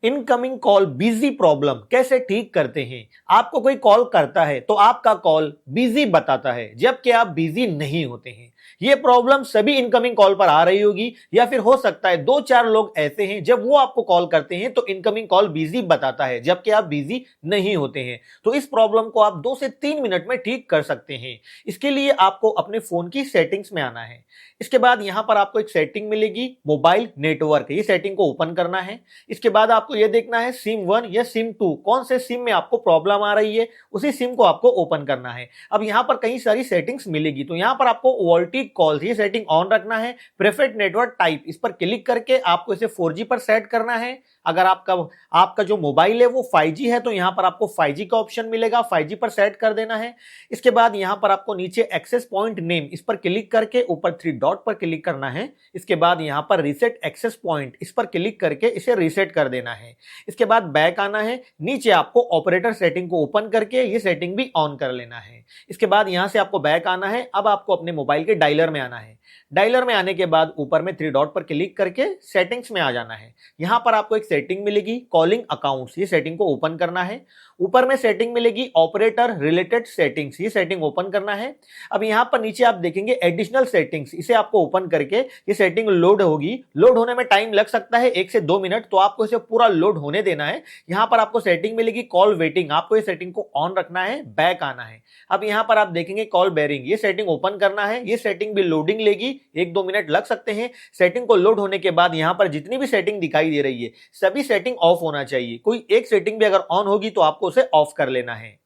Incoming call busy problem कैसे ठीक करते हैं। आपको कोई कॉल करता है तो आपका कॉल बिजी बताता है जबकि आप बिजी नहीं होते हैं। यह प्रॉब्लम सभी इनकमिंग कॉल पर आ रही होगी या फिर हो सकता है दो चार लोग ऐसे हैं जब वो आपको कॉल करते हैं तो इनकमिंग कॉल बिजी बताता है जबकि आप बिजी नहीं होते हैं। तो इस प्रॉब्लम को आप 2 से 3 मिनट में ठीक कर सकते हैं। इसके लिए आपको अपने फोन की सेटिंग्स में आना है। इसके बाद यहां पर आपको एक सेटिंग मिलेगी मोबाइल नेटवर्क, ये सेटिंग को ओपन करना है। इसके बाद आपको यह देखना है सिम 1 या सिम 2 कौन से सिम में आपको प्रॉब्लम आ रही है, उसी सिम को आपको ओपन करना है। अब यहां पर कई सारी सेटिंग्स मिलेगी तो यहां पर आपको वोल्टी कॉल्स ये सेटिंग ऑन रखना है। प्रेफर्ड नेटवर्क टाइप इस पर क्लिक करके आपको इसे 4G पर सेट करना है। अगर आपका जो मोबाइल है वो 5G है तो यहां पर आपको 5G का ऑप्शन मिलेगा, 5G पर सेट कर देना है। इसके बाद यहां पर आपको नीचे एक्सेस पॉइंट नेम इस पर क्लिक करके ऊपर 3 डॉट पर क्लिक करना है। इसके बाद यहां पर रीसेट एक्सेस पॉइंट इस पर क्लिक करके इसे रीसेट कर देना है। इसके बाद बैक आना है, नीचे आपको ऑपरेटर सेटिंग को ओपन करके ये सेटिंग भी ऑन कर लेना है। इसके बाद यहां से आपको बैक आना है। अब आपको अपने मोबाइल के डायलर में आना है। डायलर में आने के बाद ऊपर में 3 डॉट पर क्लिक करके सेटिंग्स में आ जाना है। यहां पर आपको एक सेटिंग मिलेगी कॉलिंग अकाउंट्स, ये सेटिंग को ओपन करना है। ऊपर में सेटिंग मिलेगी ऑपरेटर रिलेटेड सेटिंग्स, ये सेटिंग ओपन करना है। अब यहां पर नीचे आप देखेंगे एडिशनल सेटिंग्स, इसे आपको ओपन करके ये सेटिंग लोड होगी। लोड होने में टाइम लग सकता है 1 से 2 मिनट, तो आपको इसे पूरा लोड होने देना है। यहां पर आपको सेटिंग मिलेगी कॉल वेटिंग, आपको ये सेटिंग को ऑन रखना है, बैक आना है। अब यहां पर आप देखेंगे कॉल बेरिंग, ये सेटिंग ओपन करना है। ये सेटिंग भी लोडिंग लेगी, 1-2 मिनट लग सकते हैं। सेटिंग को लोड होने के बाद यहां पर जितनी भी सेटिंग दिखाई दे रही है सभी सेटिंग ऑफ होना चाहिए। कोई एक सेटिंग भी अगर ऑन होगी तो आपको उसे ऑफ कर लेना है।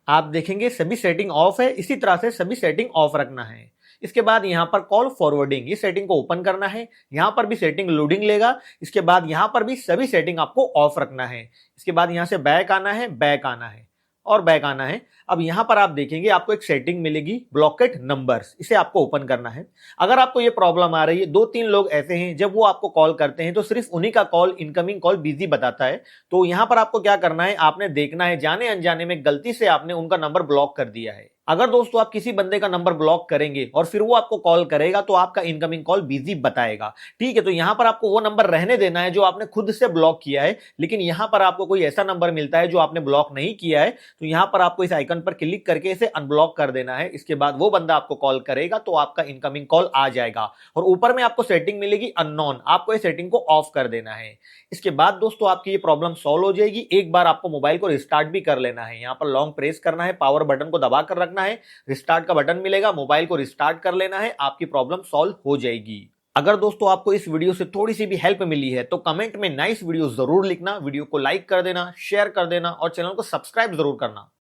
आप देखेंगे सभी सेटिंग ऑफ है, इसी तरह से सभी सेटिंग ऑफ रखना है। इसके बाद यहां पर कॉल फॉरवर्डिंग, ये सेटिंग को ओपन करना है। यहां पर भी सेटिंग लोडिंग लेगा। इसके बाद यहां पर भी सभी सेटिंग आपको ऑफ रखना है। इसके बाद यहां से बैक आना है, बैक आना है और बैक आना है। अब यहां पर आप देखेंगे आपको एक सेटिंग मिलेगी ब्लॉकेड नंबर्स, इसे आपको ओपन करना है। अगर आपको ये प्रॉब्लम आ रही है 2-3 लोग ऐसे हैं जब वो आपको कॉल करते हैं तो सिर्फ उन्हीं का कॉल इनकमिंग कॉल बिजी बताता है, तो यहां पर आपको क्या करना है, आपने देखना है जाने अनजाने में गलती से आपने उनका नंबर ब्लॉक कर दिया है। अगर दोस्तों आप किसी बंदे का नंबर ब्लॉक करेंगे और फिर वो आपको कॉल करेगा तो आपका इनकमिंग कॉल बिजी बताएगा। ठीक है, तो यहां पर आपको वो नंबर रहने देना है जो आपने खुद से ब्लॉक किया है। लेकिन यहां पर आपको कोई ऐसा नंबर मिलता है जो आपने ब्लॉक नहीं किया है तो यहां पर आपको इस आइकन पर क्लिक करके इसे अनब्लॉक कर देना है। इसके बाद वो बंदा आपको कॉल करेगा तो आपका इनकमिंग कॉल आ जाएगा। और ऊपर में आपको सेटिंग मिलेगी अननोन, आपको इस सेटिंग को ऑफ कर देना है। इसके बाद दोस्तों आपकी ये प्रॉब्लम सॉल्व हो जाएगी। एक बार आपको मोबाइल को रिस्टार्ट भी कर लेना है। यहां पर लॉन्ग प्रेस करना है, पावर बटन को दबा कर रखना है, रिस्टार्ट का बटन मिलेगा, मोबाइल को रिस्टार्ट कर लेना है, आपकी प्रॉब्लम सॉल्व हो जाएगी। अगर दोस्तों आपको इस वीडियो से थोड़ी सी भी हेल्प मिली है तो कमेंट में नाइस वीडियो जरूर लिखना, वीडियो को लाइक कर देना, शेयर कर देना और चैनल को सब्सक्राइब जरूर करना।